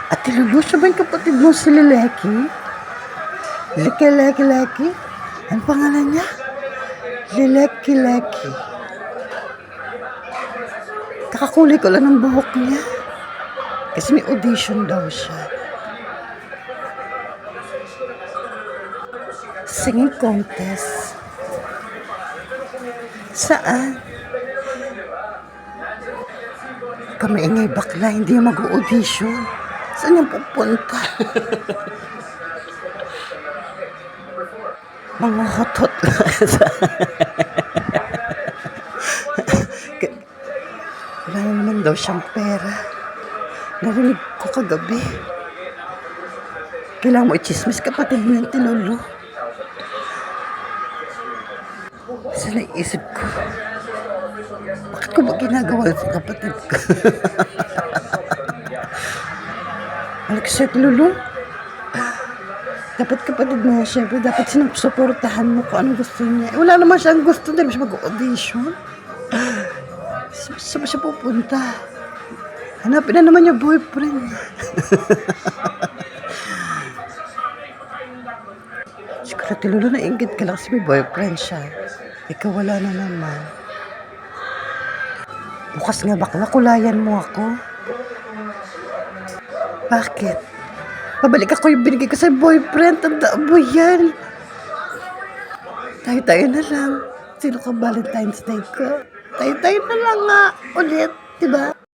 Ate Lulu, siya ba yung kapatid mo si Leleki? Leki. Ang pangalan niya? Leleki. Kakakulay ko lang ng buhok niya. Kasi may audition daw siya. Singing contest. Saan? Kami ingay bakla, hindi mag-audition. Saan yung pupunta? Mga hotot lang. Wala naman daw siyang pera. Narinig ko kagabi. Kailangan mo i-chismis kapatid mo yung Lulu. Sa naisip ko, bakit ko ba ginagawa sa kapatid ko? Alex Lulu, dapat kapatid mo, syempre dapat sinusuportahan mo kung anong gusto niya. Wala naman siyang gusto, hindi naman siya mag-audition. Saan ba siya pupunta? Hanapin na naman yung boyfriend niya. Siguro Lulu, nainggit ka lang kasi may boyfriend siya. Ikaw wala na naman. Bukas nga bakla, kulayan mo ako. Bakit? Pabalik ako yung binigay ko sa boyfriend. Tandaan mo yan. Tayo na lang. Sino ka Valentine's Day ko? Tayo na lang nga. Ulit. Diba?